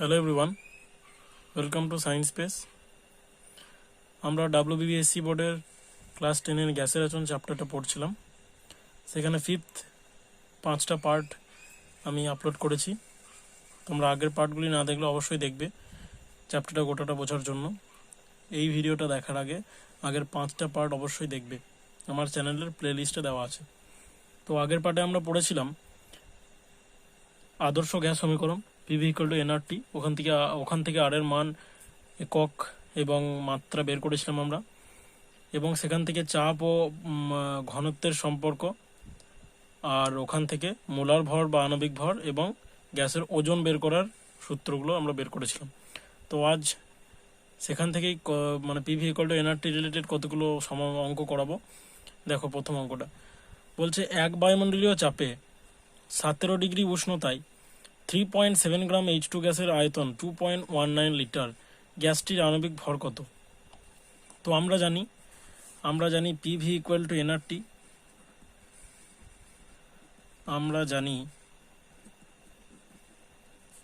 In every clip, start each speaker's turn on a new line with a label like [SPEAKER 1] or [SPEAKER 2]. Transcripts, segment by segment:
[SPEAKER 1] Hello everyone, welcome to science space. আমরা WBBSC বোর্ডের class 10-এর গ্যাসের আচরণ চ্যাপ্টারটা পড়ছিলাম। সেখানে ফিফথ 5টা পার্ট আমি আপলোড করেছি। তোমরা আগের পার্টগুলি না দেখলে অবশ্যই দেখবে চ্যাপ্টারটা গোটাটা বোঝার জন্য। এই ভিডিওটা দেখার আগে আগের 5টা পার্ট অবশ্যই দেখবে, আমার চ্যানেলের প্লেলিস্টে দেওয়া আছে। তো আগের পার্টে আমরা পড়েছিলাম আদর্শ গ্যাস সমীকরণ PV = nRT। ওখান থেকে আর এর মান, একক এবং মাত্রা বের করেছিলাম আমরা, এবং সেখান থেকে চাপ ও ঘনত্বের সম্পর্ক, আর ওখান থেকে মোলার ভর বা আণবিক ভর এবং গ্যাসের ওজন বের করার সূত্রগুলো আমরা বের করেছিলাম। তো আজ সেখান থেকেই PV = nRT রিলেটেড কতগুলো অঙ্ক করাবো। দেখো, প্রথম অঙ্কটা বলছে 1 বায়ুমণ্ডলীয় চাপে 17 ডিগ্রি উষ্ণতায় 3.7 গ্রাম H2 গ্যাসের আয়তন 2.19 লিটার। গ্যাসটির আণবিক ভর কত? তো আমরা জানি PV = nRT। আমরা জানি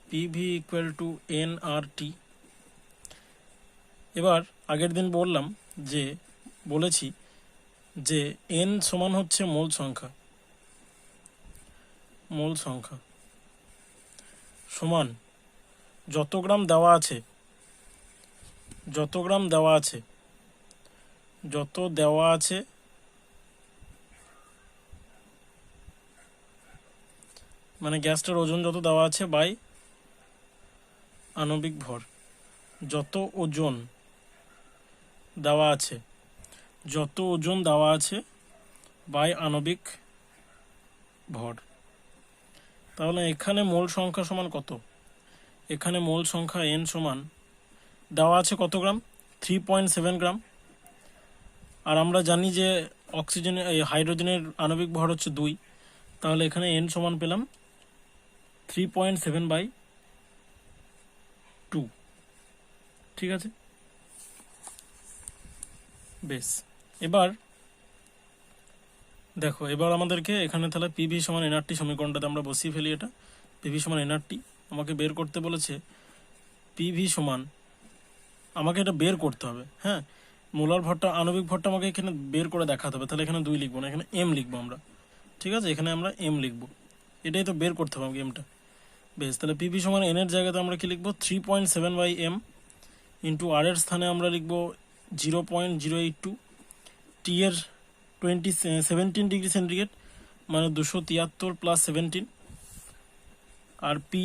[SPEAKER 1] PV = nRT। এবার আগের দিন বলেছি যে n সমান হচ্ছে মোল সংখ্যা সমান যত গ্রাম দেওয়া আছে মানে গ্যাসটার ওজন যত দেওয়া আছে বাই আণবিক ভর। যত ওজন দেওয়া আছে বাই আণবিক ভর। তাহলে এখানে মোল সংখ্যা সমান কত? এখানে মোল সংখ্যা n সমান দেওয়া আছে কত গ্রাম? 3.7 গ্রাম। আর আমরা জানি যে হাইড্রোজেনের আণবিক ভর হচ্ছে 2। তাহলে এখানে n সমান পেলাম 3.7/2। ঠিক আছে, বেশ। এবার দেখো, এবার আমাদেরকে এখানে তাহলে PV = nRT সমীকরণটাতে আমরা বসিয়ে ফেলি। এটা PV = nRT আমাকে বের করতে বলেছে। আমাকে এটা বের করতে হবে। হ্যাঁ, মোলার ভরটা, আণবিক ভরটা আমাকে এখানে বের করে দেখাতে হবে। তাহলে এখানে 2 লিখবো না, এখানে m লিখবো আমরা। ঠিক আছে, এখানে আমরা m লিখবো, এটাই তো বের করতে হবে আমাকে, mটা। বেশ, তাহলে PV = n এর জায়গাতে আমরা কি লিখবো? 3.7/m ইন্টু আর এর স্থানে আমরা লিখবো 0.082। টি এর 17 ডিগ্রি সেন্টিগ্রেড মানে 273 + 17। আর পি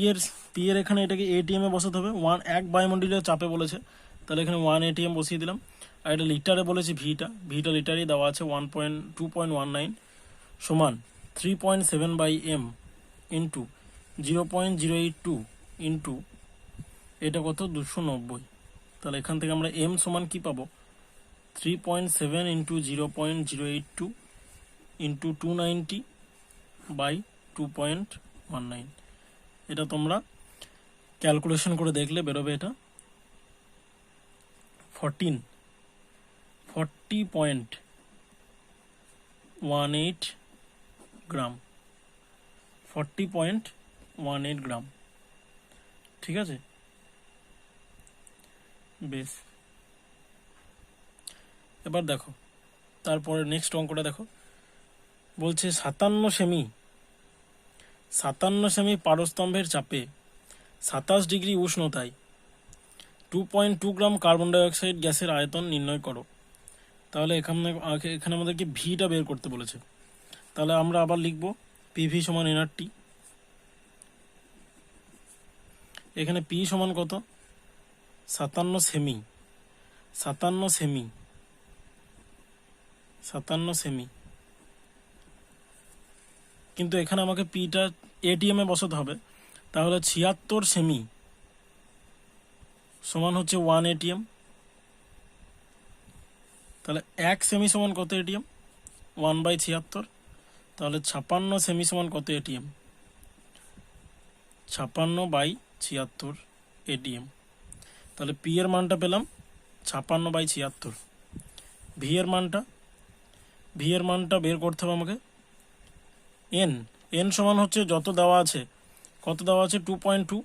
[SPEAKER 1] এর এখানে এটাকে ATM এ বসাতে হবে। 1 বায়ুমণ্ডলীয় চাপে বলেছে, তাহলে এখানে 1 ATM বসিয়ে দিলাম। আর এটা লিটারে বলেছে, ভিটা লিটারেই দেওয়া আছে 2.19 সমান 3.7/m ইন্টু 0.082 ইন্টু এটা কত? 290। তাহলে এখান থেকে আমরা m সমান কি পাবো? 3.7 ইন্টু 0.082 ইন্টু 290/2.19। এটা তোমরা ক্যালকুলেশন করে দেখলে বেরোবে এটা 40.18 গ্রাম। 40.18 গ্রাম। ঠিক আছে, বেশ। এবার দেখো, তারপরে নেক্সট অঙ্কটা দেখো, বলছে 57 সেমি পারস্তম্ভের চাপে 27 ডিগ্রি উষ্ণতায় 2.2 গ্রাম কার্বন ডাইঅক্সাইড গ্যাসের আয়তন নির্ণয় করো। তাহলে এখানে আমাদেরকে ভিটা বের করতে বলেছে। তাহলে আমরা আবার লিখব PV = nRT। এখানে P সমান কত? 57 সেমি। কিন্তু এখানে আমাকে পিটা ATM এ বসাতে হবে। তাহলে 76 সেমি সমান হচ্ছে 1 ATM। তাহলে 1 সেমি সমান কত ATM? 1/76। তাহলে 56 সেমি সমান কত ATM? 56/76 ATM। তাহলে P এর মানটা পেলাম 56/76। V এর মানটা বের করতে হবে আমাকে। n সমান হচ্ছে যত দেওয়া আছে, কত দেওয়া আছে? 2.2।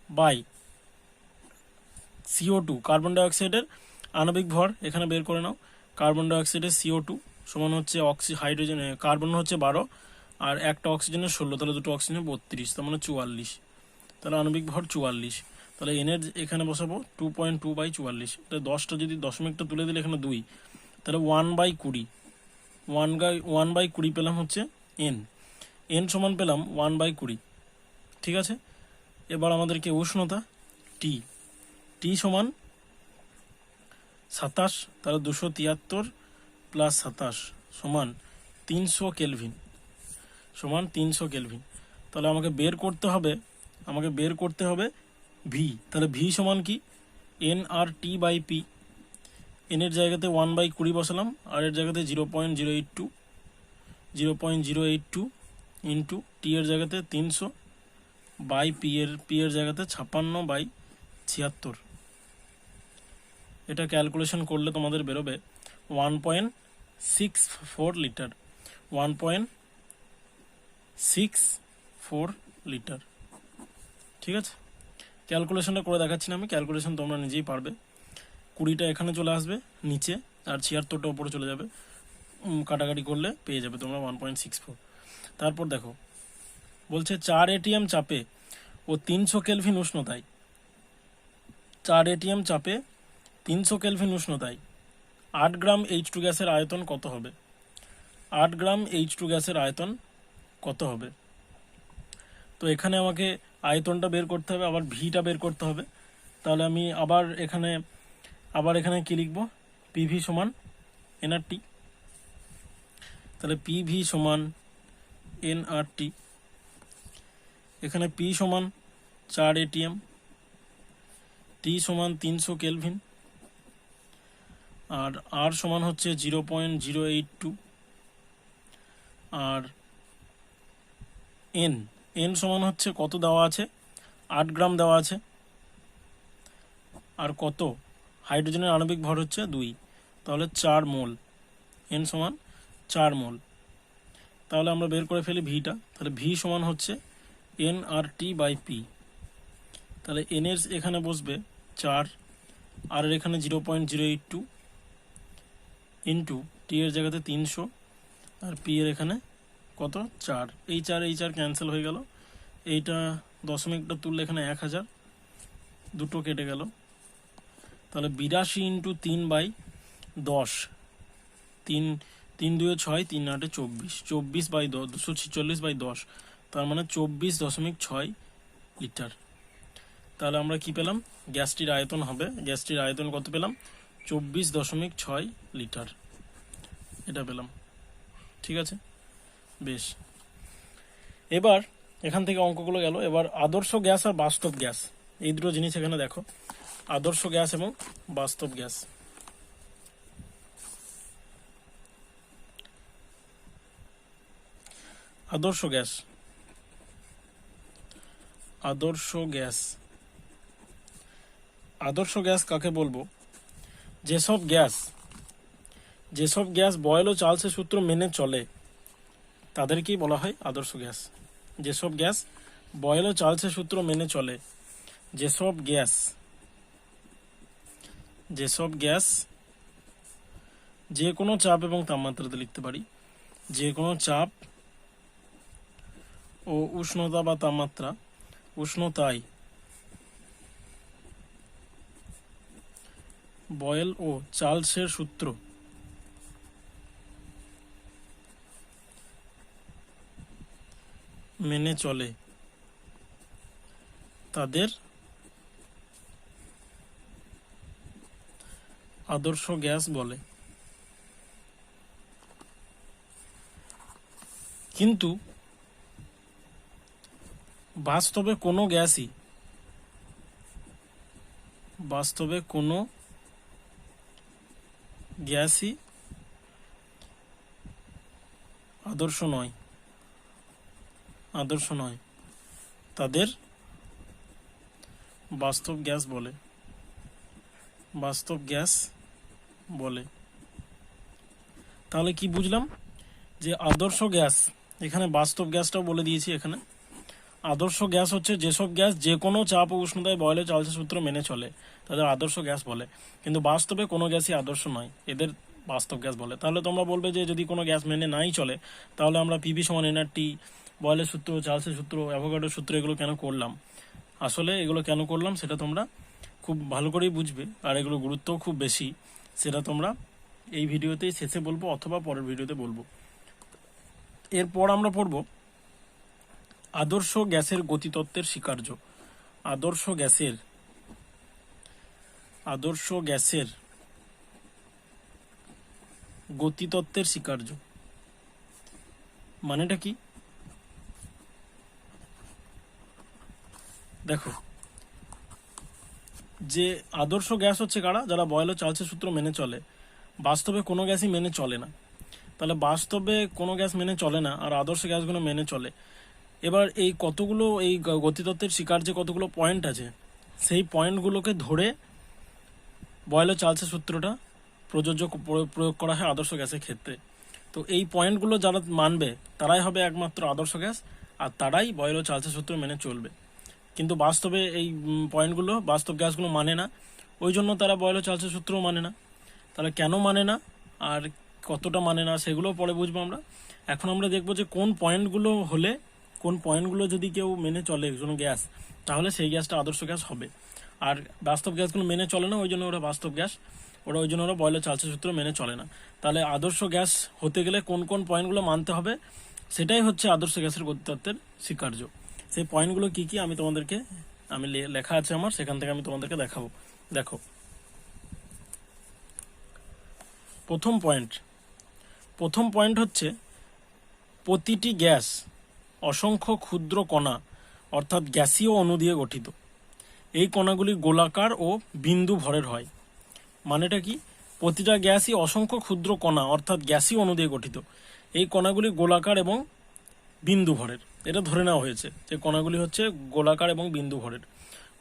[SPEAKER 1] বাই CO2 কার্বন ডাইঅক্সাইডের আণবিক ভর এখানে বের করে নাও। কার্বন ডাইঅক্সাইডের CO2 সমান হচ্ছে হাইড্রোজেন কার্বন হচ্ছে 12 আর একটা অক্সিজেনের 16, তাহলে দুটো অক্সিজেনের 32, তার মানে 44, তাহলে আণবিক ভর 44। তাহলে এনের এখানে বসাবো 2.2/44, এটা 10টা যদি দশমিকটা তুলে দিলে এখানে 2, তাহলে 1/20, 1/20 পেলাম হচ্ছে এন সমান পেলাম 1/20। ঠিক আছে, এবার আমাদেরকে উষ্ণতা টি সমান 27, তাহলে 273 প্লাস 27 সমান 300 কেলভিন, তাহলে আমাকে বের করতে হবে ভি। তাহলে ভি সমান কি nRT/P, এনের জায়গাতে 1/20 বসালাম আর এর জায়গাতে 0.082 ইন্টু টি এর জায়গাতে 300 বাই পি এর জায়গাতে 56/76। এটা ক্যালকুলেশন করলে তোমাদের বেরোবে 1.64 লিটার, 1.64 লিটার। ঠিক আছে, ক্যালকুলেশনটা করে দেখাচ্ছি না আমি, ক্যালকুলেশন তোমরা নিজেই পারবে। 20টা এখানে চলে আসবে নিচে আর 76টা উপরে চলে যাবে, কাটাকাটি করলে পেয়ে যাবে তোমরা 1.64। তারপর দেখো বলছে 4 ATM চাপে ও 300 কেলভিন উষ্ণতায়, 4 ATM চাপে 300 কেলভিন উষ্ণতায় 8 গ্রাম H2 গ্যাসের আয়তন কত হবে? 8 গ্রাম H2 গ্যাসের আয়তন কত হবে? তো এখানে আমাকে আয়তনটা বের করতে হবে, আবার ভিটা বের করতে হবে। তাহলে আমি আবার এখানে কি লিখব? পিভি সমান এনআরটি। তাহলে পিভি সমান এনআরটি, এখানে পি সমান 4 ATM, টি সমান 300 কেলভিন, আর আর সমান হচ্ছে 0.082, আর এন সমান হচ্ছে কত দেওয়া আছে? 8 গ্রাম দেওয়া আছে, আর কত? হাইড্রোজেনের আণবিক ভর হচ্ছে 2, তাহলে 4 মোল, এন সমান 4 মোল। তাহলে আমরা বের করে ফেলি ভিটা, তাহলে ভি সমান হচ্ছে nRT/P। তাহলে এন এর এখানে বসবে 4, আর এর এখানে 0.082 ইন্টু টি এর জায়গাতে 300 আর পি এর এখানে কত? 4, এই 4 ক্যান্সেল হয়ে গেল, এইটা দশমিকটা তুললে এখানে 1000, দুটো কেটে গেল, তাহলে 82 ইন্টু 3/10, 3 2 6, 3 8 24, 24/10, 246/10, তার মানে 24.6 লিটার। তাহলে আমরা কি পেলাম? গ্যাসটির আয়তন হবে, গ্যাসটির আয়তন কত পেলাম? 24.6 লিটার, এটা পেলাম। ঠিক আছে, বেশ। এবার এখান থেকে অঙ্কগুলো গেল। এবার আদর্শ গ্যাস আর বাস্তব গ্যাস, এই দুটো জিনিস এখানে দেখো, আদর্শ গ্যাস এবং বাস্তব গ্যাস। আদর্শ গ্যাস, আদর্শ গ্যাস কাকে বলবো? যেসব গ্যাস বয়েল ও চার্লসের সূত্র মেনে চলে তাদেরকেই বলা হয় আদর্শ গ্যাস। যেসব গ্যাস বয়েল ও চার্লসের সূত্র মেনে চলে, যেসব গ্যাস যে কোনো চাপ এবং তাপমাত্রাতে লিখতে পারি, যে কোনো চাপ ও উষ্ণতা বা তাপমাত্রা, উষ্ণতায় বয়েল ও চার্লসের সূত্র মেনে চলে তাদের আদর্শ গ্যাস বলে। কিন্তু বাস্তবে কোনো গ্যাসই আদর্শ নয়, তাদের বাস্তব গ্যাস বলে। তাহলে কি বুঝলাম? যে আদর্শ গ্যাস, এখানে বাস্তব গ্যাসটাও বলে দিয়েছি, এখানে আদর্শ গ্যাস হচ্ছে যেসব গ্যাস যে কোনো চাপ ও উষ্ণতায় বয়লের চার্লসের সূত্র মেনে চলে, তাদের আদর্শ গ্যাস বলে। কিন্তু বাস্তবে কোনো গ্যাসই আদর্শ নয়, এদের বাস্তব গ্যাস বলে। তাহলে তোমরা বলবে যে যদি কোনো গ্যাস মেনে নাই চলে, তাহলে আমরা পিভি সমান এনআরটি, বয়লের সূত্র, চার্লসের সূত্র, অ্যাভোগাড্রোর সূত্র এগুলো কেন করলাম? আসলে এগুলো কেন করলাম সেটা তোমরা খুব ভালো করেই বুঝবে, আর এগুলো গুরুত্বও খুব বেশি, সেটা তোমরা এই ভিডিওতেই শেষে বলবো অথবা পরের ভিডিওতে বলবো। এরপর আমরা পড়ব আদর্শ গ্যাসের গতিতত্ত্বের স্বীকার্য। আদর্শ গ্যাসের গতিতত্ত্বের স্বীকার্য মানেটা কি? দেখো, যে আদর্শ গ্যাস হচ্ছে কারা? যারা বয়েল ও চার্লসের সূত্র মেনে চলে। বাস্তবে কোনো গ্যাসই মেনে চলে না। তাহলে বাস্তবে কোনো গ্যাস মেনে চলে না, আর আদর্শ গ্যাসগুলো মেনে চলে। এবার এই কতগুলো, এই গতিতত্ত্বের স্বীকার্যে কতগুলো পয়েন্ট আছে, সেই পয়েন্টগুলোকে ধরে বয়েল ও চার্লসের সূত্রটা প্রয়োগ করা হয় আদর্শ গ্যাসের ক্ষেত্রে। তো এই পয়েন্টগুলো যারা মানবে তারাই হবে একমাত্র আদর্শ গ্যাস, আর তারাই বয়েল ও চার্লসের সূত্র মেনে চলবে। কিন্তু বাস্তবে এই পয়েন্টগুলো বাস্তব গ্যাসগুলো মানে না, ওই জন্য তারা বয়েল ও চার্লসের সূত্রও মানে না। তাহলে কেন মানে না আর কতটা মানে না সেগুলো পরে বুঝবো আমরা। এখন আমরা দেখবো যে কোন পয়েন্টগুলো হলে, কোন পয়েন্টগুলো যদি কেউ মেনে চলে কোনো গ্যাস, তাহলে সেই গ্যাসটা আদর্শ গ্যাস হবে। আর বাস্তব গ্যাসগুলো মেনে চলে না, ওই জন্য ওরা বাস্তব গ্যাস, ওই জন্য ওরা বয়েল ও চার্লসের সূত্র মেনে চলে না। তাহলে আদর্শ গ্যাস হতে গেলে কোন কোন পয়েন্টগুলো মানতে হবে, সেটাই হচ্ছে আদর্শ গ্যাসের গতিতত্ত্বের স্বীকার্য। সেই পয়েন্টগুলো কি কি আমি লেখা আছে আমার, সেখান থেকে আমি তোমাদেরকে দেখাবো। দেখো, প্রথম পয়েন্ট হচ্ছে প্রতিটি গ্যাস অসংখ্য ক্ষুদ্র কণা অর্থাৎ গ্যাসীয় অণু দিয়ে গঠিত। এই কণাগুলি গোলাকার ও বিন্দু ভরের হয়। মানেটা কি? প্রতিটা গ্যাসই অসংখ্য ক্ষুদ্র কণা অর্থাৎ গ্যাসীয় অণু দিয়ে গঠিত। এই কণাগুলি গোলাকার এবং বিন্দু ভরের, এটা ধরে নেওয়া হয়েছে যে কণাগুলি হচ্ছে গোলাকার এবং বিন্দু ভরের।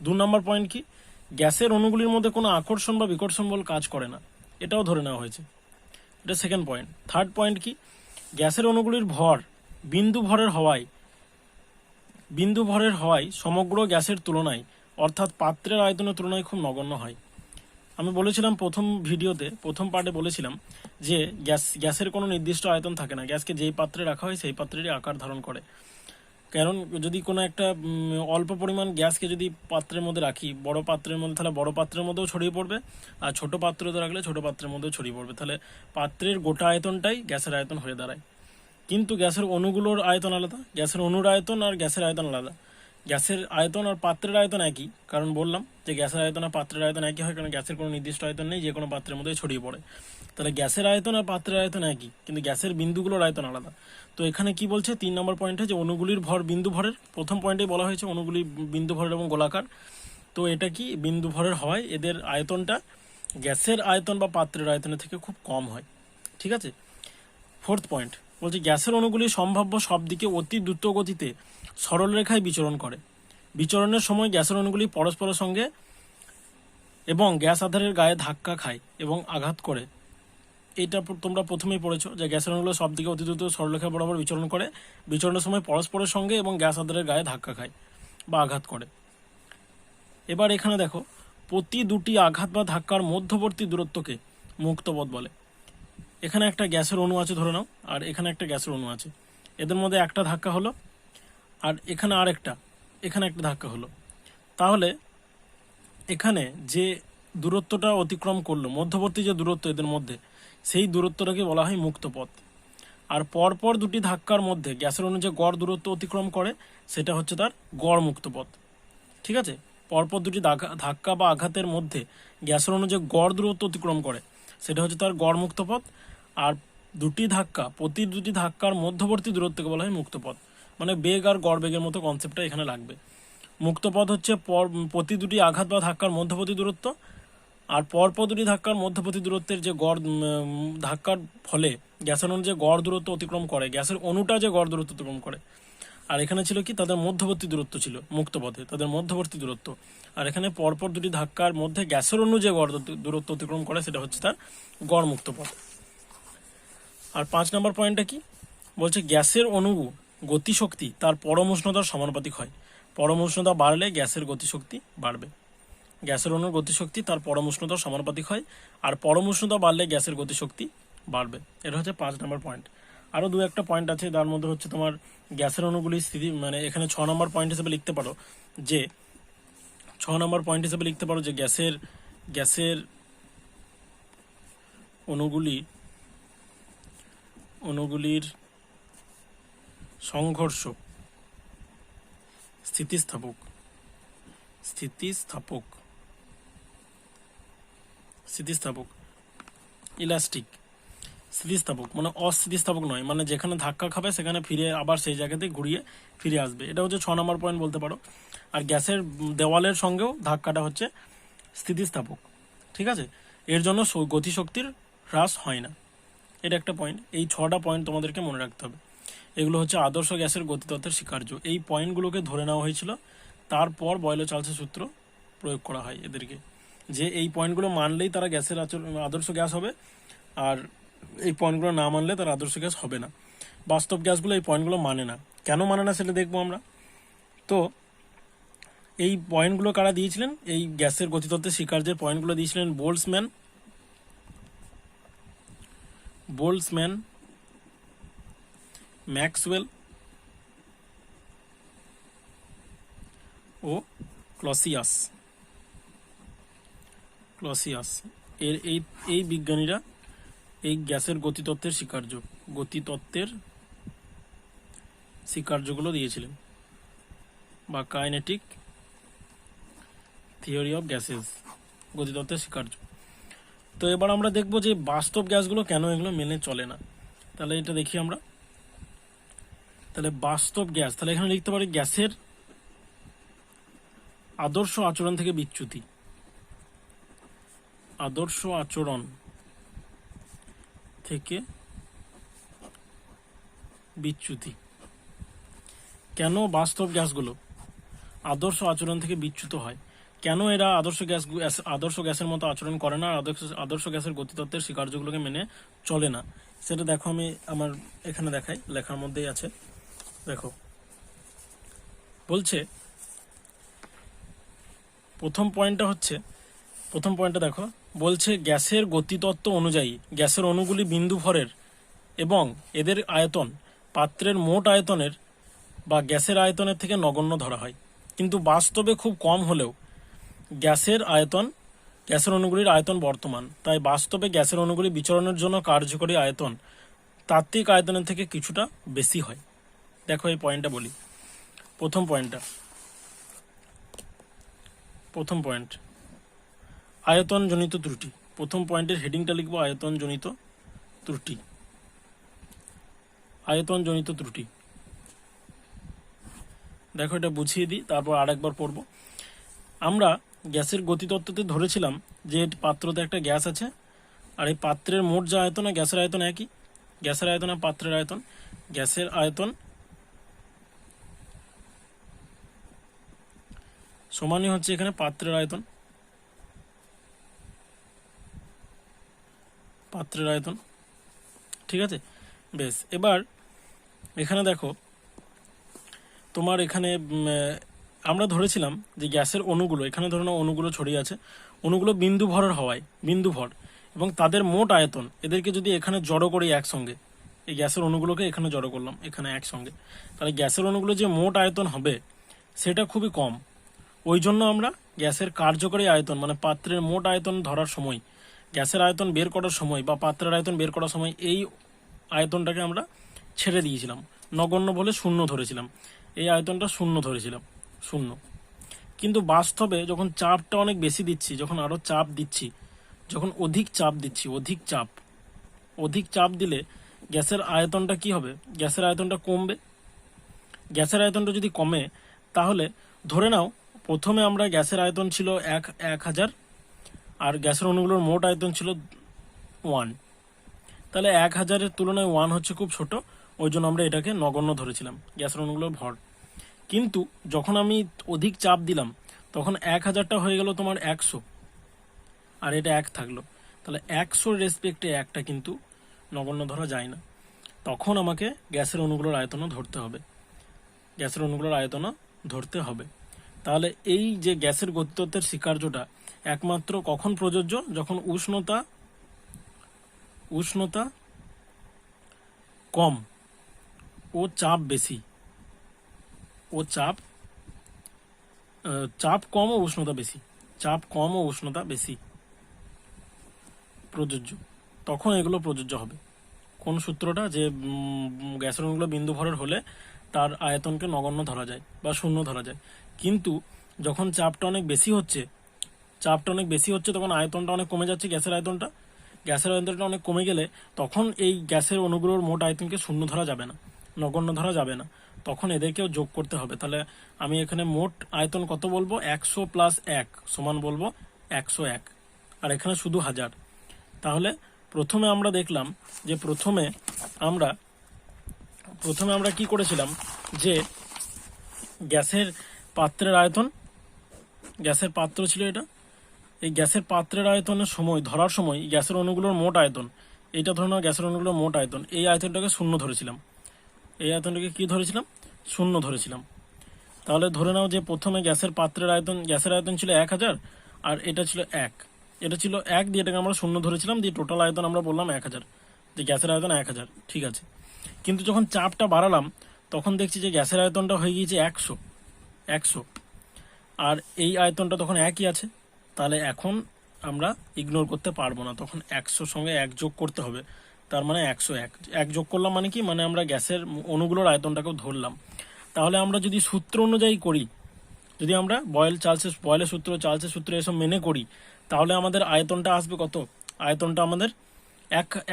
[SPEAKER 1] 2 নম্বর পয়েন্ট কি? গ্যাসের অণুগুলির মধ্যে কোনো আকর্ষণ বা বিকর্ষণ বল কাজ করে না, এটাও ধরে নেওয়া হয়েছে। এটা সেকেন্ড পয়েন্ট। থার্ড পয়েন্ট কি? গ্যাসের অণুগুলির ভর বিন্দু ভরের হওয়ায় সমগ্র গ্যাসের তুলনায় অর্থাৎ পাত্রের আয়তনের তুলনায় খুব নগণ্য হয়। আমি বলেছিলাম প্রথম পার্টে বলেছিলাম যে গ্যাসের কোনো নির্দিষ্ট আয়তন থাকে না, গ্যাসকে যেই পাত্রে রাখা হয় সেই পাত্রেরই আকার ধারণ করে। কারণ যদি কোনো একটা অল্প পরিমাণ গ্যাসকে যদি পাত্রের মধ্যে রাখি, বড় পাত্রের মধ্যে, তাহলে বড় পাত্রের মধ্যেও ছড়িয়ে পড়বে, আর ছোট পাত্রতে রাখলে ছোট পাত্রের মধ্যেও ছড়িয়ে পড়বে। তাহলে পাত্রের গোটা আয়তনটাই গ্যাসের আয়তন হয়ে দাঁড়ায়। কিন্তু গ্যাসের অণুগুলোর আয়তন আলাদা, গ্যাসের অণুর আয়তন আর গ্যাসের আয়তন আলাদা। গ্যাসের আয়তন আর পাত্রের আয়তন একই, কারণ বললাম যে গ্যাসের আয়তন আর পাত্রের আয়তন একই হয়, কারণ গ্যাসের কোনো নির্দিষ্ট আয়তন নেই, যে কোনো পাত্রের মধ্যে ছড়িয়ে পড়ে। তাহলে গ্যাসের আয়তন আর পাত্রের আয়তন একই, কিন্তু গ্যাসের বিন্দুগুলোর আয়তন আলাদা। তো এখানে কি বলছে 3 নম্বর পয়েন্টে, যে অণুগুলির ভর বিন্দু ভরের। প্রথম পয়েন্টে বলা হয়েছে অণুগুলি বিন্দু ভরের এবং গোলাকার। তো এটা কি? বিন্দু ভরের হওয়ায় এদের আয়তনটা গ্যাসের আয়তন বা পাত্রের আয়তনের থেকে খুব কম হয়। ঠিক আছে। ফোর্থ পয়েন্ট বলছে গ্যাসের অণুগুলি সম্ভাব্য সব দিকে অতি দ্রুত গতিতে সরলরেখায় বিচরণ করে। বিচরণের সময় গ্যাসের অণুগুলি পরস্পরের সঙ্গে এবং গ্যাস আধারের গায়ে ধাক্কা খায় এবং আঘাত করে। এটা তোমরা প্রথমেই পড়েছো যে গ্যাসের অণুগুলো সব দিকে অতি দ্রুত সরলরেখা বরাবর বিচরণ করে, বিচরণের সময় পরস্পরের সঙ্গে এবং গ্যাস আধারের গায়ে ধাক্কা খায় বা আঘাত করে। এবার এখানে দেখো, প্রতি দুটি আঘাত বা ধাক্কার মধ্যবর্তী দূরত্বকে মুক্তপথ বলে। এখানে একটা গ্যাসের অণু আছে ধরে নাও, আর এখানে একটা গ্যাসের অণু আছে, এদের মধ্যে একটা ধাক্কা হলো, আর এখানে এখানে একটা ধাক্কা হলো। তাহলে এখানে যে দূরত্বটা অতিক্রম করলো, মধ্যবর্তী যে দূরত্ব এদের মধ্যে, সেই দূরত্বটাকে বলা হয় মুক্ত পথ। আর পরপর দুটি ধাক্কার মধ্যে গ্যাসের অণু যে গড় দূরত্ব অতিক্রম করে, সেটা হচ্ছে তার গড় মুক্ত পথ। ঠিক আছে। পরপর দুটি ধাক্কা বা আঘাতের মধ্যে গ্যাসের অণু যে গড় দূরত্ব অতিক্রম করে, সেটা হচ্ছে তার গড় মুক্ত পথ। আর প্রতি দুটি ধাক্কার মধ্যবর্তী দূরত্বকে বলা হয় মুক্ত পথ। মানে বেগ আর গড় বেগের মতো কনসেপ্টটা এখানে লাগবে। মুক্ত পথ হচ্ছে প্রতি দুটি আঘাত বা ধাক্কার মধ্যবর্তী দূরত্ব, আর পরপর দুটি ধাক্কার মধ্যবর্তী দূরত্বের যে গড়, ধাক্কার ফলে গ্যাসের অণু যে গড় দূরত্ব অতিক্রম করে, গ্যাসের অণুটা যে গড় দূরত্ব অতিক্রম করে। আর এখানে ছিল কি, তাদের মধ্যবর্তী দূরত্ব ছিল মুক্ত পথে, তাদের মধ্যবর্তী দূরত্ব। আর এখানে পরপর দুটি ধাক্কার মধ্যে গ্যাসের অণু যে গড় দূরত্ব অতিক্রম করে, সেটা হচ্ছে তার গড় মুক্ত পথ। আর 5 নম্বর পয়েন্টটা কি বলছে, গতিশক্তি তার পরম উষ্ণতার সমানুপাতিক হয়। পরম উষ্ণতা বাড়লে গ্যাসের গতিশক্তি বাড়বে। গ্যাসের অণুর গতিশক্তি তার পরম উষ্ণতার সমানুপাতিক হয়, আর পরম উষ্ণতা বাড়লে গ্যাসের গতিশক্তি বাড়বে। এটা হচ্ছে 5 নম্বর পয়েন্ট। আরও দু একটা পয়েন্ট আছে, তার মধ্যে হচ্ছে তোমার গ্যাসের অণুগুলির স্থিতি, মানে এখানে 6 নম্বর পয়েন্ট হিসেবে লিখতে পারো যে 6 নম্বর পয়েন্ট হিসেবে লিখতে পারো যে গ্যাসের অণুগুলির সংঘর্ষ স্থিতিস্থাপক ইলাস্টিক। স্থিতিস্থাপক মানে অস্থিতিস্থাপক নয়, মানে যেখানে ধাক্কা খাবে সেখানে ফিরে আবার সেই জায়গাতে ঘুরিয়ে ফিরে আসবে। এটা হচ্ছে 6 নম্বর পয়েন্ট বলতে পারো। আর গ্যাসের দেওয়ালের সঙ্গেও ধাক্কাটা হচ্ছে স্থিতিস্থাপক। ঠিক আছে, এর জন্য গতিশক্তির হ্রাস হয় না। এটা একটা পয়েন্ট। এই 6টা পয়েন্ট তোমাদেরকে মনে রাখতে হবে। এগুলো হচ্ছে আদর্শ গ্যাসের গতিতত্ত্বের স্বীকার্য। এই পয়েন্টগুলোকে ধরে নেওয়া হয়েছিল, তারপর বয়লে চার্লসের সূত্র প্রয়োগ করা হয় এদেরকে, যে এই পয়েন্টগুলো মানলেই তারা গ্যাসের আদর্শ গ্যাস হবে, আর এই পয়েন্টগুলো না মানলে তার আদর্শ গ্যাস হবে না। বাস্তব গ্যাসগুলো এই পয়েন্টগুলো মানে না। কেন মানে না সেটা দেখবো আমরা। তো এই পয়েন্টগুলো কারা দিয়েছিলেন? এই গ্যাসের গতিতত্ত্বের স্বীকার্যের পয়েন্টগুলো দিয়েছিলেন বোল্টজম্যান, ম্যাক্সওয়েল ও ক্লসিয়াস। এই বিজ্ঞানীরা এই গ্যাসের গতিতত্ত্বের স্বীকার্যগুলো দিয়েছিলেন, বা কাইনেটিক থিওরি অফ গ্যাসেস, গতিতত্ত্বের স্বীকার্য। তো এবার আমরা দেখব যে বাস্তব গ্যাসগুলো কেন এগুলো মেনে চলে না। তাহলে এটা দেখি আমরা। তাহলে বাস্তব গ্যাস, তাহলে এখানে লিখতে পারি গ্যাসের আদর্শ আচরণ থেকে বিচ্যুতি। আদর্শ আচরণ থেকে বিচ্যুতি। কেন বাস্তব গ্যাসগুলো আদর্শ আচরণ থেকে বিচ্যুত হয়? কেন এরা আদর্শ গ্যাসের মতো আচরণ করে না, আদর্শ গ্যাসের গতিতত্ত্বের স্বীকার্যগুলোকে মেনে চলে না? সেটা দেখো, আমি আমার এখানে দেখাই, লেখার মধ্যেই আছে। দেখো, বলছে প্রথম পয়েন্টটা দেখো, বলছে গ্যাসের গতিতত্ত্ব অনুযায়ী গ্যাসের অণুগুলি বিন্দু ভরের এবং এদের আয়তন পাত্রের মোট আয়তনের বা গ্যাসের আয়তনের থেকে নগণ্য ধরা হয়। কিন্তু বাস্তবে খুব কম হলেও গ্যাসের অণুগুলির আয়তন বর্তমান, তাই বাস্তবে গ্যাসের অণুগুলি বিচরণের জন্য কার্যকরী আয়তন তাত্ত্বিক আয়তনের থেকে কিছুটা বেশি হয়। দেখো এই পয়েন্টটা বলি। প্রথম পয়েন্ট আয়তনজনিত ত্রুটি। প্রথম পয়েন্টের হেডিংটা লিখবো আয়তনজনিত ত্রুটি। দেখো, এটা বুঝিয়ে দিই, তারপর আরেকবার পড়বো। আমরা গ্যাসের গতিতত্ত্বতে ধরেছিলাম যে পাত্রতে একটা গ্যাস আছে, আর এই পাত্রের মোট যা আয়তন, গ্যাসের আয়তন একই। গ্যাসের আয়তন আর পাত্রের আয়তন, গ্যাসের আয়তন সমানই হচ্ছে এখানে পাত্রের আয়তন। ঠিক আছে, বেশ। এবার এখানে দেখো, তোমার এখানে আমরা ধরেছিলাম যে গ্যাসের অণুগুলো, এখানে ধরো অণুগুলো ছড়িয়ে আছে, অণুগুলো বিন্দু ভর এবং তাদের মোট আয়তন, এদেরকে যদি এখানে জড়ো করি একসঙ্গে, এই গ্যাসের অণুগুলোকে এখানে জড়ো করলাম এখানে একসঙ্গে, তাহলে গ্যাসের অণুগুলো যে মোট আয়তন হবে সেটা খুবই কম। ওই জন্য আমরা গ্যাসের কার্যকরী আয়তন, মানে পাত্রের মোট আয়তন ধরার সময়, গ্যাসের আয়তন বের করার সময় বা পাত্রের আয়তন বের করার সময় এই আয়তনটাকে আমরা ছেড়ে দিয়েছিলাম, নগণ্য বলে শূন্য ধরেছিলাম। এই আয়তনটা শূন্য ধরেছিলাম, শূন্য। কিন্তু বাস্তবে যখন চাপটা অনেক বেশি দিচ্ছি, যখন আরো চাপ দিচ্ছি, যখন অধিক চাপ দিলে গ্যাসের আয়তনটা কি হবে? গ্যাসের আয়তনটা কমবে। গ্যাসের আয়তনটা যদি কমে, তাহলে ধরে নাও প্রথমে আমরা গ্যাসের আয়তন ছিল 1000, আর গ্যাসের অণুগুলোর মোট আয়তন ছিল 1। তাহলে 1000-এর তুলনায় 1 হচ্ছে খুব ছোট, ওই জন্য আমরা এটাকে নগণ্য ধরেছিলাম, গ্যাসের অণুগুলোর ভর। কিন্তু যখন আমি অধিক চাপ দিলাম, তখন 1000টা হয়ে গেল তোমার 100, আর এটা 1 থাকলো। তাহলে 100-র রেসপেক্টে একটা কিন্তু নগণ্য ধরা যায় না। তখন আমাকে গ্যাসের অণুগুলোর আয়তনও ধরতে হবে। গ্যাসের অণুগুলোর আয়তনও ধরতে হবে। তাহলে এই যে গ্যাসের গতিতত্ত্বের স্বীকার্যটা একমাত্র কখন প্রযোজ্য, যখন উষ্ণতা কম ও চাপ বেশি, চাপ কম ও উষ্ণতা বেশি প্রযোজ্য, তখন এগুলো প্রযোজ্য হবে। কোন সূত্রটা, যে গ্যাসের অণুগুলো বিন্দু ভরের হলে তার আয়তনকে নগণ্য ধরা যায় বা শূন্য ধরা যায়, কিন্তু যখন চাপটা অনেক বেশি হচ্ছে তখন আয়তনটা অনেক কমে যাচ্ছে, গ্যাসের আয়তনটা অনেক কমে গেলে তখন এই গ্যাসের অণুগুলোর মোট আয়তনকে শূন্য ধরা যাবে না, নগণ্য ধরা যাবে না, তখন এদেরকেও যোগ করতে হবে। তাহলে আমি এখানে মোট আয়তন কত বলবো, 100 + 1 সমান বলবো 101, আর এখানে শুধু 1000। তাহলে প্রথমে আমরা দেখলাম যে প্রথমে আমরা কি করেছিলাম, যে গ্যাসের পাত্রের আয়তন, গ্যাসের পাত্র ছিল এটা, এই গ্যাসের পাত্রের আয়তনের সময় ধরার সময় গ্যাসের অণুগুলোর মোট আয়তন, এইটা ধরে নাও গ্যাসের অণুগুলোর মোট আয়তন, এই আয়তনটাকে শূন্য ধরেছিলাম, এই আয়তনটাকে কি ধরেছিলাম, শূন্য ধরেছিলাম। তাহলে ধরে নাও যে প্রথমে গ্যাসের আয়তন ছিল 1000, আর এটা ছিল 1, দিয়ে এটাকে আমরা শূন্য ধরেছিলাম, দিয়ে টোটাল আয়তন আমরা বললাম 1000, যে গ্যাসের আয়তন 1000, ঠিক আছে। কিন্তু যখন চাপটা বাড়ালাম তখন দেখছি যে গ্যাসের আয়তনটা হয়ে গিয়েছে 100, আর এই আয়তনটা তখন একই আছে। তাহলে এখন আমরা ইগনোর করতে পারবো না, তখন 100 সঙ্গে 1 যোগ করতে হবে, তার মানে 101। 1 যোগ করলাম মানে কি, মানে আমরা গ্যাসের অণুগুলোর আয়তনটাকেও ধরলাম। তাহলে আমরা যদি সূত্র অনুযায়ী করি, যদি আমরা বয়েলের সূত্র, চার্লসের সূত্র এসব মেনে করি, তাহলে আমাদের আয়তনটা আসবে কত, আয়তনটা আমাদের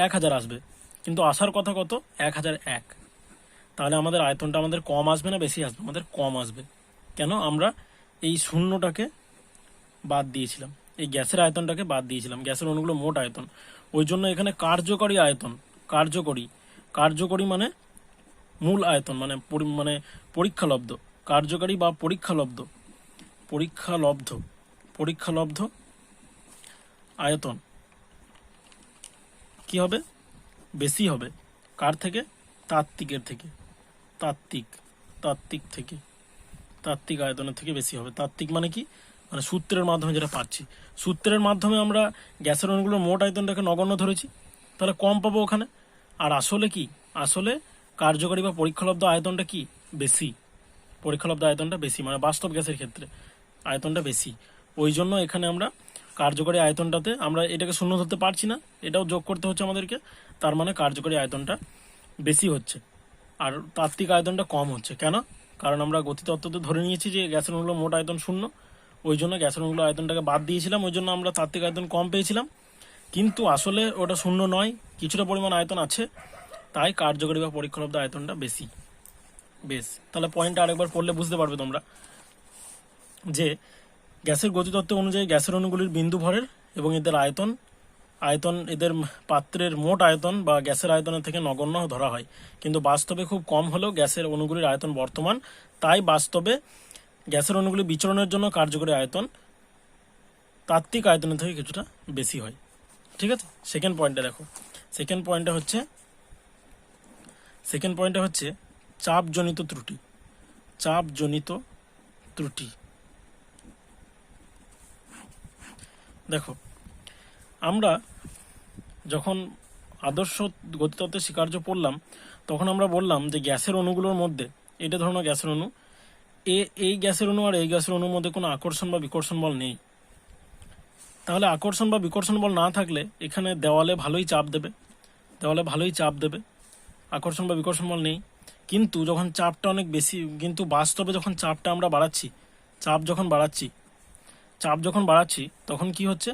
[SPEAKER 1] 1000 আসবে, কিন্তু আসার কথা কত, 1001। তাহলে আমাদের আয়তনটা আমাদের কম আসবে না বেশি আসবে, আমাদের কম আসবে। কেন, আমরা এই শূন্যটাকে বাদ দিয়েছিলাম, এই গ্যাসের আয়তনটাকে বাদ দিয়েছিলাম, গ্যাসের অণুগুলো মোট আয়তন। ওই জন্য এখানে কার্যকরী আয়তন, কার্যকরী মানে মূল আয়তন, মানে পরীক্ষালব্ধ, কার্যকারী বা পরীক্ষালব্ধ আয়তন কি হবে, বেশি হবে। কার থেকে, তাত্ত্বিকের থেকে, তাত্ত্বিক আয়তনের থেকে বেশি হবে। তাত্ত্বিক মানে কি, মানে সূত্রের মাধ্যমে যেটা পাচ্ছি, সূত্রের মাধ্যমে আমরা গ্যাসের অণুগুলোর মোট আয়তনটাকে নগণ্য ধরেছি, তাহলে কম পাবো ওখানে। আর আসলে কার্যকরী বা পরীক্ষালব্ধ আয়তনটা কি, বেশি, মানে বাস্তব গ্যাসের ক্ষেত্রে আয়তনটা বেশি। ওই জন্য এখানে আমরা কার্যকরী আয়তনটাতে আমরা এটাকে শূন্য ধরতে পারছি না, এটাও যোগ করতে হচ্ছে আমাদেরকে, তার মানে কার্যকরী আয়তনটা বেশি হচ্ছে আর তাত্ত্বিক আয়তনটা কম হচ্ছে। কেন, কারণ আমরা গতিতত্ত্বতে ধরে নিয়েছি যে গ্যাসের অণুগুলোর মোট আয়তন 0, ওই জন্য গ্যাসের অণুগুলোর আয়তনটাকে বাদ দিয়েছিলাম, ওই জন্য আমরা তাত্ত্বিক আয়তন কম পেয়েছিলাম, কিন্তু আসলে ওটা 0 নয়, কিছুটা পরিমাণ আয়তন আছে, তাই কার্যকরী বা পরীক্ষালব্ধ আয়তনটা বেশি। বেশ, তাহলে পয়েন্টটা আরেকবার পড়লে বুঝতে পারবে তোমরা, যে গ্যাসের গতিতত্ত্ব অনুযায়ী গ্যাসের অণুগুলির বিন্দু ভরের এবং এদের আয়তন এদের পাত্রের মোট আয়তন বা গ্যাসের আয়তনের থেকে নগণ্য ধরা হয়, কিন্তু বাস্তবে খুব কম হলেও গ্যাসের অণুগুলির আয়তন বর্তমান, তাই বাস্তবে গ্যাসের অণুগুলি বিচরণের জন্য কার্যকরী আয়তন তাত্ত্বিক আয়তনের থেকে কিছুটা বেশি হয়। ঠিক আছে, সেকেন্ড পয়েন্টে দেখো, সেকেন্ড পয়েন্টে হচ্ছে চাপজনিত ত্রুটি। দেখো, আমরা যখন আদর্শ গতিতত্ত্বের স্বীকার্য পড়লাম তখন আমরা বললাম যে গ্যাসের অণুগুলোর মধ্যে, এটা ধরুন গ্যাসের অণু, এই গ্যাসের অণু আর এই গ্যাসের অণুর মধ্যে কোনো আকর্ষণ বা বিকর্ষণ বল নেই। তাহলে আকর্ষণ বা বিকর্ষণ বল না থাকলে এখানে দেওয়ালে ভালোই চাপ দেবে, আকর্ষণ বা বিকর্ষণ বল নেই। কিন্তু যখন চাপটা অনেক বেশি, কিন্তু বাস্তবে যখন চাপটা আমরা বাড়াচ্ছি, চাপ যখন বাড়াচ্ছি তখন কি হচ্ছে,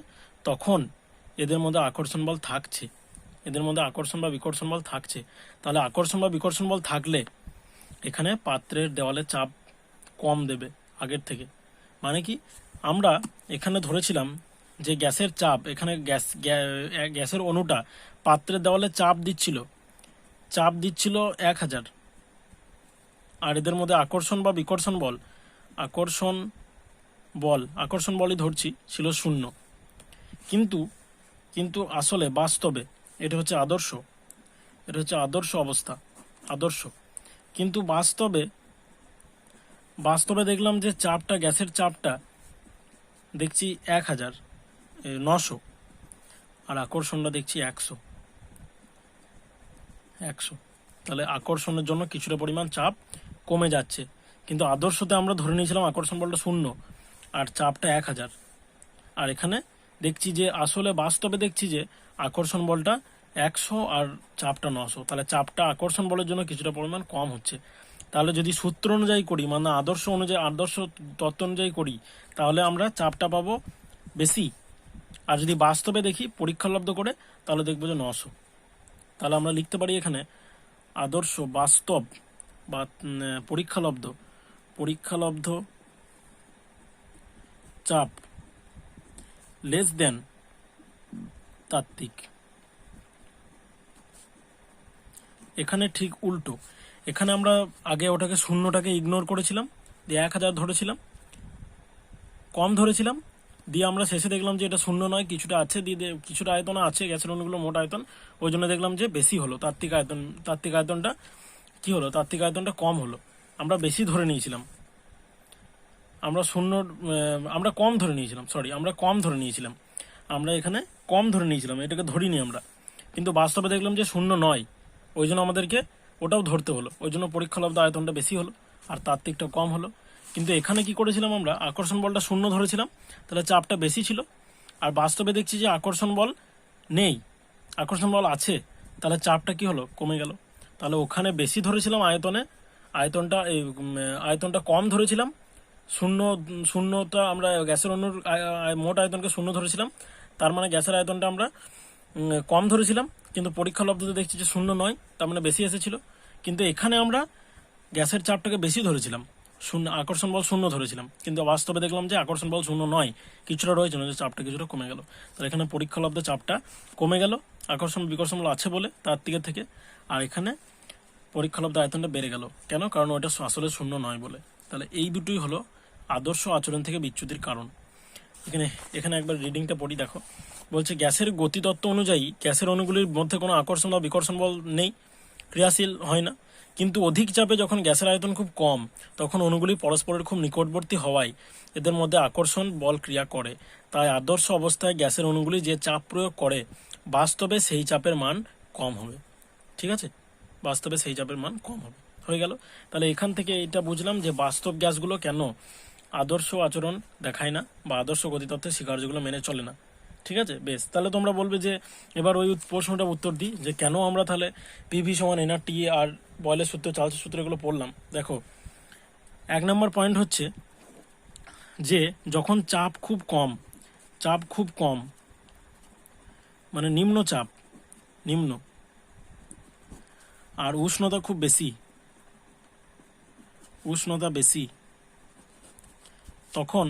[SPEAKER 1] তখন এদের মধ্যে আকর্ষণ বল থাকছে, আকর্ষণ বা বিকর্ষণ বল থাকছে। তাহলে আকর্ষণ বা বিকর্ষণ বল থাকলে এখানে পাত্রের দেওয়ালে চাপ কম দেবে আগের থেকে। মানে কি, আমরা এখানে ধরেছিলাম যে গ্যাসের চাপ, এখানে গ্যাসের অণুটা পাত্রের দেওয়ালে চাপ দিচ্ছিল 1000, আর এদের মধ্যে আকর্ষণ বা বিকর্ষণ বল, আকর্ষণ বলই ধরছি, ছিল 0। কিন্তু আসলে বাস্তবে এটা হচ্ছে আদর্শ অবস্থা, কিন্তু বাস্তবে বাস্তবে দেখলাম যে চাপটা, গ্যাসের চাপটা দেখছি 1900, আর আকর্ষণটা দেখছি 100। তাহলে আকর্ষণের জন্য কিছুটা পরিমাণ চাপ কমে যাচ্ছে, কিন্তু আদর্শতে আমরা ধরে নিয়েছিলাম আকর্ষণ বলটা 0 আর চাপটা 1000। আর এখানে দেখছি যে আসলে বাস্তবে দেখছি যে আকর্ষণ বলটা 100 আর চাপটা 900, তাহলে চাপটা আকর্ষণ বলের জন্য কিছুটা পরিমাণ কম হচ্ছে। তাহলে যদি সূত্র অনুযায়ী করি, মানে আদর্শ তত্ত্ব অনুযায়ী করি, তাহলে আমরা চাপটা পাবো বেশি। আর যদি বাস্তবে দেখি পরীক্ষালব্ধ করে, তাহলে দেখবো যে 900। তাহলে আমরা লিখতে পারি এখানে আদর্শ, বাস্তব বা পরীক্ষালব্ধ চাপ লেস দেন তাত্ত্বিক। এখানে ঠিক উল্টো, এখানে আমরা আগে ওটাকে শূন্যটাকে ইগনোর করেছিলাম, দিয়ে 1000 ধরেছিলাম, কম ধরেছিলাম, দিয়ে আমরা শেষে দেখলাম যে এটা 0 নয়, কিছুটা আছে, দিয়ে কিছুটা আয়তন আছে, গ্যাসের অণুগুলো মোট আয়তন, ওই জন্য দেখলাম যে বেশি হলো তাত্ত্বিক আয়তনটা কি হলো, তাত্ত্বিক আয়তনটা কম হলো। আমরা বেশি ধরে নিয়েছিলাম, আমরা কম ধরে নিয়েছিলাম, আমরা এখানে কম ধরে নিয়েছিলাম, এটাকে ধরিনি আমরা, কিন্তু বাস্তবে দেখলাম যে 0 নয়, ওই জন্য আমাদেরকে ওটাও ধরতে হলো, ওই জন্য পরীক্ষালব্ধ আয়তনটা বেশি হলো আর তাত্ত্বিকটা কম হলো। কিন্তু এখানে কি করেছিলাম, আমরা আকর্ষণ বলটা 0 ধরেছিলাম, তাহলে চাপটা বেশি ছিল, আর বাস্তবে দেখছি যে আকর্ষণ বল নেই, আকর্ষণ বল আছে, তাহলে চাপটা কি হলো, কমে গেল। তাহলে ওখানে বেশি ধরেছিলাম আয়তনটা কম ধরেছিলাম, শূন্যটা আমরা গ্যাসের অণুর মোট আয়তনকে 0 ধরেছিলাম, তার মানে গ্যাসের আয়তনটা আমরা কম ধরেছিলাম, কিন্তু পরীক্ষালব্ধতে দেখছি যে 0 নয়, তার মানে বেশি এসেছিল। কিন্তু এখানে আমরা গ্যাসের চাপটাকে বেশি ধরেছিলাম, আকর্ষণ বল 0 ধরেছিলাম, কিন্তু বাস্তবে দেখলাম যে আকর্ষণ বল 0 নয়, কিছুটা রয়েছে, চাপটা কিছুটা কমে গেল। তাহলে এখানে পরীক্ষালব্ধ চাপটা কমে গেল আকর্ষণ বিকর্ষণ বল আছে বলে তাত্ত্বিকের থেকে, আর এখানে পরীক্ষালব্ধ আয়তনটা বেড়ে গেল কেন, কারণ ওটা আসলে 0 নয় বলে। তাহলে এই দুটোই হলো আদর্শ আচরণ থেকে বিচ্যুতির কারণ। এখানে একবার রিডিংটা পড়ি, দেখো। বলছে গ্যাসের গতিতত্ত্ব অনুযায়ী গ্যাসের অণুগুলির মধ্যে কোনো আকর্ষণ বা বিকর্ষণ বল নেই, ক্রিয়াশীল হয় না, কিন্তু অধিক চাপে যখন গ্যাসের আয়তন খুব কম, তখন অণুগুলি পরস্পরের খুব নিকটবর্তী হওয়ায় এদের মধ্যে আকর্ষণ বল ক্রিয়া করে। তাই আদর্শ অবস্থায় গ্যাসের অণুগুলি যে চাপ প্রয়োগ করে, বাস্তবে সেই চাপের মান কম হবে। ঠিক আছে, বাস্তবে সেই চাপের মান কম হবে, হয়ে গেল। তাহলে এখান থেকে এটা বুঝলাম যে বাস্তব গ্যাসগুলো কেন আদর্শ আচরণ দেখায় না বা আদর্শ গতিতত্ত্বের স্বীকার্যগুলো মেনে চলে না। ঠিক আছে, বেশ। তাহলে তোমরা বলবে যে এবার ওই প্রশ্নটা উত্তর দিই, যে কেন আমরা তাহলে পিভি সমান এনআরটি আর বয়লের সূত্র, চার্লসের সূত্র এগুলো পড়লাম। দেখো, 1 নম্বর পয়েন্ট হচ্ছে যে যখন চাপ খুব কম মানে নিম্ন আর উষ্ণতা বেশি, তখন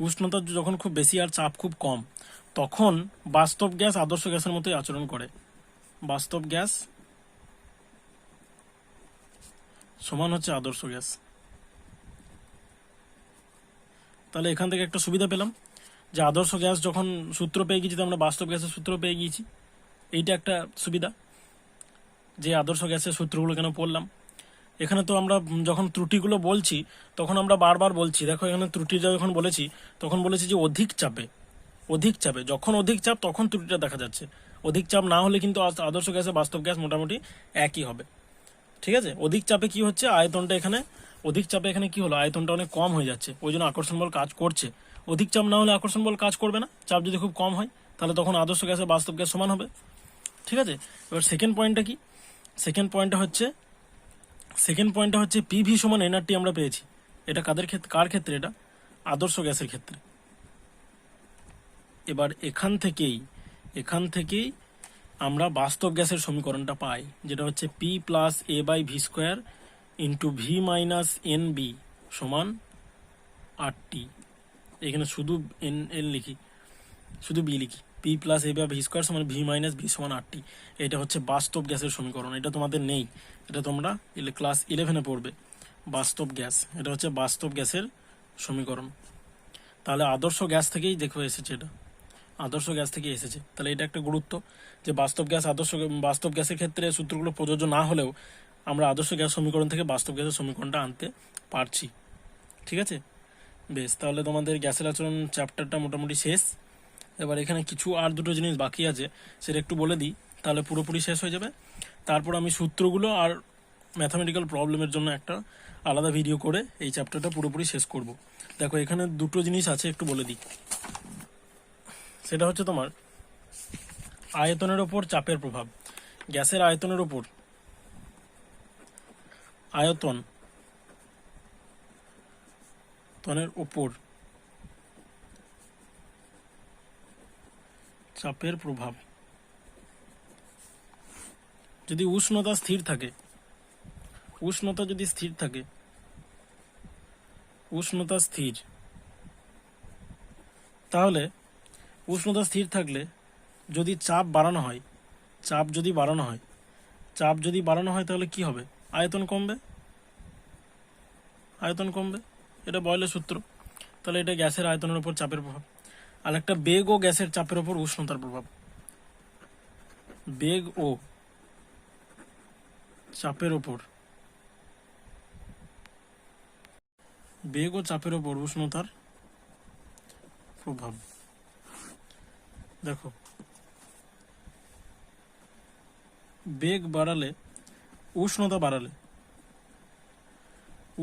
[SPEAKER 1] উষ্ণতা যখন খুব বেশি আর চাপ খুব কম, তখন বাস্তব গ্যাস আদর্শ গ্যাসের মতোই আচরণ করে। বাস্তব গ্যাস সমান হচ্ছে আদর্শ গ্যাস। তাহলে এখান থেকে একটা সুবিধা পেলাম যে আদর্শ গ্যাস যখন সূত্র পেয়ে গেছি, আমরা বাস্তব গ্যাসের সূত্র পেয়ে গিয়েছি। এইটা একটা সুবিধা যে আদর্শ গ্যাসের সূত্রগুলো কেন পড়লাম। এখানে তো আমরা যখন ত্রুটিগুলো বলছি, তখন আমরা বারবার বলছি, দেখো এখানে ত্রুটিটা যখন বলেছি, তখন বলেছি যে অধিক চাপে, যখন অধিক চাপ তখন ত্রুটিটা দেখা যাচ্ছে। অধিক চাপ না হলে কিন্তু আদর্শ গ্যাসে বাস্তব গ্যাস মোটামুটি একই হবে। ঠিক আছে, অধিক চাপে কি হচ্ছে, অধিক চাপে এখানে কি হলো, আয়তনটা অনেক কম হয়ে যাচ্ছে, ওই জন্য আকর্ষণ বল কাজ করছে। অধিক চাপ না হলে আকর্ষণ বল কাজ করবে না, চাপ যদি খুব কম হয়, তাহলে তখন আদর্শ গ্যাসে বাস্তব গ্যাস সমান হবে। ঠিক আছে, এবার সেকেন্ড পয়েন্টটা কি, সেকেন্ড পয়েন্টটা হচ্ছে পিভি সমান এনআরটি আমরা পেয়েছি। এটা কার ক্ষেত্রে, এটা আদর্শ গ্যাসের ক্ষেত্রে। এবার এখান থেকেই আমরা বাস্তব গ্যাসের সমীকরণটা পাই, যেটা হচ্ছে P plus A by V square into V minus N B সমান আরটি। এখানে শুধু এন লিখি, শুধু বি লিখি, P plus A by V square সমান ভি মাইনাস ভি সমান আরটি। এটা হচ্ছে বাস্তব গ্যাসের সমীকরণ। এটা তোমাদের নেই, এটা তোমরা ক্লাস 11-এ পড়বে। বাস্তব গ্যাস, এটা হচ্ছে বাস্তব গ্যাসের সমীকরণ। তাহলে আদর্শ গ্যাস থেকেই দেখো এসেছে, এটা আদর্শ গ্যাস থেকে এসেছে। তাহলে এটা একটা গুরুত্ব যে বাস্তব গ্যাসের ক্ষেত্রে সূত্রগুলো প্রযোজ্য না হলেও আমরা আদর্শ গ্যাস সমীকরণ থেকে বাস্তব গ্যাসের সমীকরণটা আনতে পারছি। ঠিক আছে, বেশ, তাহলে তোমাদের গ্যাসের আচরণ চ্যাপ্টারটা মোটামুটি শেষ। এবার এখানে কিছু আর দুটো জিনিস বাকি আছে, সেটা একটু বলে দিই, তাহলে পুরোপুরি শেষ হয়ে যাবে। তারপর আমি সূত্রগুলো আর ম্যাথামেটিক্যাল প্রবলেমের জন্য একটা আলাদা ভিডিও করে এই চ্যাপ্টারটা পুরোপুরি শেষ করব। দেখো এখানে দুটো জিনিস আছে, একটু বলে দিই। সেটা হচ্ছে তোমার আয়তনের ওপর চাপের প্রভাব। গ্যাসের আয়তনের ওপর তনের ওপর চাপের প্রভাব। যদি উষ্ণতা স্থির থাকে, উষ্ণতা যদি স্থির থাকে, উষ্ণতা স্থির, তাহলে উষ্ণতা স্থির থাকলে যদি চাপ বাড়ানো হয়, চাপ যদি বাড়ানো হয়, চাপ যদি বাড়ানো হয় তাহলে কি হবে? আয়তন কমবে, আয়তন কমবে। এটা বয়লের সূত্র। তাহলে এটা গ্যাসের আয়তনের উপর চাপের প্রভাব। আর একটা বেগ ও গ্যাসের চাপের উপর উষ্ণতার প্রভাব। বেগ ও চাপের উপর, বেগ ও চাপের উপর উষ্ণতার প্রভাব। দেখো বেগ বাড়ালে, উষ্ণতা বাড়ালে,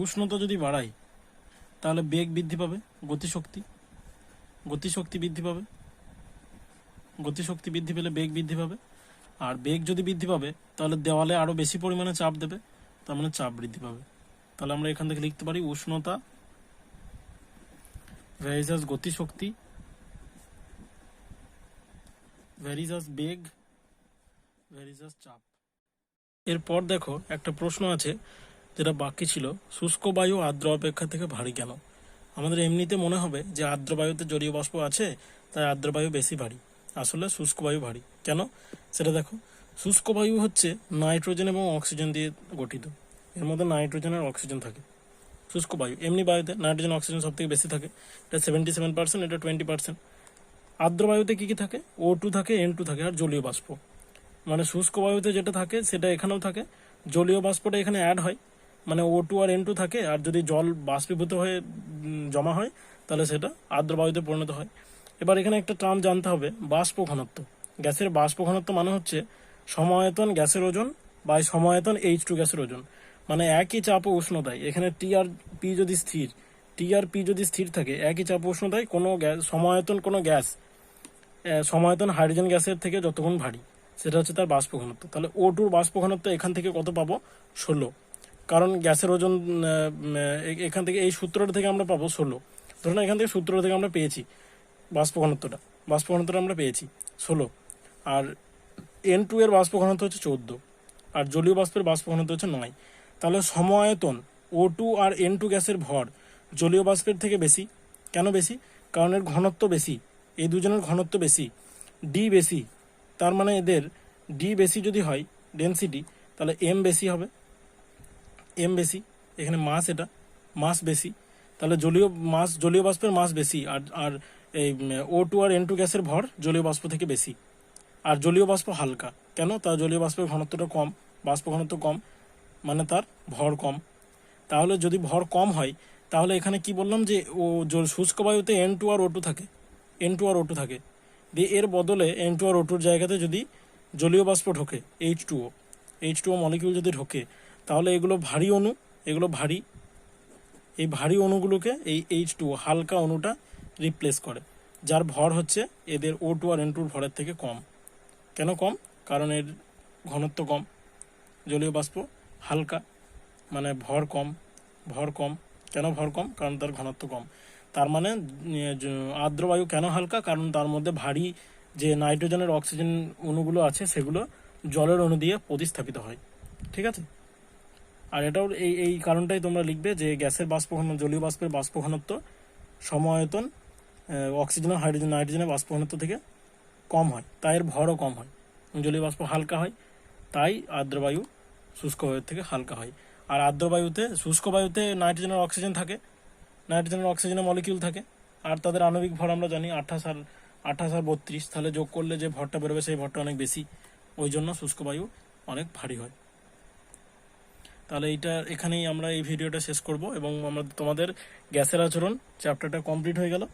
[SPEAKER 1] উষ্ণতা যদি বাড়াই তাহলে বেগ বৃদ্ধি পাবে, গতিশক্তি, গতিশক্তি বৃদ্ধি পাবে, গতিশক্তি বৃদ্ধি পেলে বেগ বৃদ্ধি পাবে। আর বেগ যদি বৃদ্ধি পাবে তাহলে দেওয়ালে আরো বেশি পরিমাণে চাপ দেবে, তার মানে চাপ বৃদ্ধি পাবে। তাহলে আমরা এখান থেকে লিখতে পারি উষ্ণতা ভ্যারিজাস গতিশক্তি ভ্যারিজাস বেগ ভ্যারিজাস চাপ। এরপর দেখো একটা প্রশ্ন আছে যেটা বাকি ছিল, শুষ্ক বায়ু আর্দ্র অপেক্ষা থেকে ভারী কেন? আমাদের এমনিতে মনে হবে যে আর্দ্র বায়ুতে জলীয় বাষ্প আছে তাই আর্দ্র বায়ু বেশি ভারী। আসলে শুষ্ক বায়ু ভারী কেন সেটা দেখো। শুষ্ক বায়ু হচ্ছে নাইট্রোজেন এবং অক্সিজেন দিয়ে গঠিত, এর মধ্যে নাইট্রোজেন আর অক্সিজেন থাকে। শুষ্ক বায়ু, এমনি বায়ুতে নাইট্রোজেন অক্সিজেন সব থেকে বেশি থাকে, এটা 77%, এটা 20%। আর্দ্র বায়ুতে কী কী থাকে? O2 থাকে, N2 থাকে আর জলীয় বাষ্প। মানে শুষ্ক বায়ুতে যেটা থাকে সেটা এখানেও থাকে, জলীয় বাষ্পটা এখানে অ্যাড হয়, মানে O2 আর N2 থাকে, আর যদি জল বাষ্পীভূত হয়ে জমা হয় তাহলে সেটা আর্দ্র বায়ুতে পরিণত হয়। এবার এখানে একটা টার্ম জানতে হবে, বাষ্প ঘনত্ব। গ্যাসের বাষ্প ঘনত্ব মানে হচ্ছে সমায়তন গ্যাসের ওজন বাই সমায়তন H2 গ্যাসের ওজন। মানে একই চাপ ও উষ্ণতায়, এখানে টি আর পি যদি স্থির, টি আর পি যদি স্থির থাকে একই চাপ ও উষ্ণতায়, কোনো গ্যাস সমায়তন, কোনো গ্যাস সমায়তন হাইড্রোজেন গ্যাসের থেকে যতগুণ ভারী, সেটা হচ্ছে তার বাষ্প ঘনত্ব। তাহলে O2 বাষ্প ঘনত্ব এখান থেকে কত পাবো? 16। কারণ গ্যাসের ওজন এখান থেকে এই সূত্রটা থেকে আমরা পাবো 16। ধরুন এখান থেকে সূত্র থেকে আমরা পেয়েছি বাষ্প ঘনত্বটা আমরা পেয়েছি 16। আর N2 এর বাষ্প ঘনত্ব হচ্ছে 14, আর জলীয় বাষ্পের বাষ্প ঘনত্ব হচ্ছে 9। তাহলে সমায়তন O2 আর N2 গ্যাসের ভর জলীয় বাষ্পের থেকে বেশি। কেন বেশি? কারণ এর ঘনত্ব বেশি, এই দুজনের ঘনত্ব বেশি, ডি বেশি। তার মানে এদের ডি বেশি যদি হয় ডেনসিটি, তাহলে এম বেশি হবে, এম বেশি, এখানে মাস, এটা মাস বেশি, তাহলে জলীয় বাষ্পের মাস বেশি। আর আর এই O2 আর N2 গ্যাসের ভর জলীয় বাষ্প থেকে বেশি। আর জলীয় বাষ্প হালকা, কেন? তার জলীয় বাষ্পের ঘনত্বটা কম, বাষ্প ঘনত্ব কম, মানে তার ভর কম। তাহলে যদি ভর কম হয় তাহলে এখানে কি বললাম যে শুষ্ক বায়ুতে N2 আর O2 থাকে, N2 আর O2 থাকে, দিয়ে এর বদলে N2 আর O2 জায়গাতে যদি জলীয় বাষ্প ঢোকে, H2O মলিকিউল যদি ঢোকে, তাহলে এগুলো ভারী অণু, এগুলো ভারী, এই ভারী অণুগুলোকে এই H2O হালকা অণুটা রিপ্লেস করে, যার ভর হচ্ছে এদের O2 আর N2 ভরের থেকে কম। কেন কম? কারণ এর ঘনত্ব কম, জলীয় বাষ্প হালকা, মানে ভর কম, ভর কম। কেন ভর কম? কারণ তার ঘনত্ব কম। তার মানে আর্দ্র বায়ু কেন হালকা? কারণ তার মধ্যে ভারী যে নাইট্রোজেনের অক্সিজেন অণুগুলো আছে সেগুলো জলের অণু দিয়ে প্রতিস্থাপিত হয়। ঠিক আছে, আর এটাও এই কারণটাই তোমরা লিখবে যে গ্যাসের বাষ্প ঘনত্ব, জলীয় বাষ্পের বাষ্প ঘনত্ব সমায়তন অক্সিজেন আর নাইট্রোজেনের বাষ্প ঘনত্ব থেকে কম হয়, তাই এর ভরও কম হয়, জলীয় বাষ্প হালকা হয়, তাই আর্দ্র বায়ু শুষ্ক বায়ুর থেকে হালকা হয়। আর আর্দ্র বায়ুতে, শুষ্ক বায়ুতে নাইট্রোজেনের অক্সিজেন থাকে, নাইট্রোজেনের অক্সিজেনের মলিকিউল থাকে, আর তাদের আণবিক ভর আমরা জানি 28 আর 32, তাহলে যোগ করলে যে ভরটা বেরোবে সেই ভরটা অনেক বেশি, ওই জন্য শুষ্ক বায়ু অনেক ভারী হয়। তাহলে এখানেই আমরা এই ভিডিওটা শেষ করব এবং আমরা তোমাদের গ্যাসের আচরণ চ্যাপ্টারটা কমপ্লিট হয়ে গেল।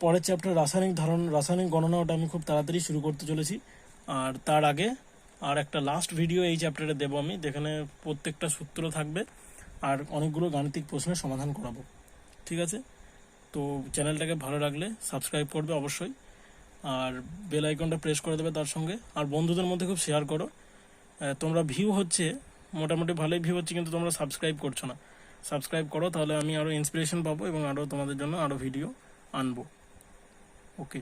[SPEAKER 1] পরের চ্যাপ্টার রাসায়নিক গণনা, ওটা আমি খুব তাড়াতাড়ি শুরু করতে চলেছি। আর তার আগে আর একটা লাস্ট ভিডিও এই চ্যাপ্টারে দেবো আমি, যেখানে প্রত্যেকটা সূত্র থাকবে আর অনেকগুলো গাণিতিক প্রশ্নের সমাধান করাবো। ঠিক আছে, তো চ্যানেলটাকে ভালো লাগলে সাবস্ক্রাইব করবে অবশ্যই, আর বেল আইকনটা প্রেস করে দেবে তার সঙ্গে, আর বন্ধুদের মধ্যে খুব শেয়ার করো। তোমরা ভিউ হচ্ছে, মোটামুটি ভালোই ভিউ হচ্ছে, কিন্তু তোমরা সাবস্ক্রাইব করছো না। সাবস্ক্রাইব করো, তাহলে আমি আরও ইন্সপিরেশন পাবো এবং আরও তোমাদের জন্য আরও ভিডিও আনবো। ওকে।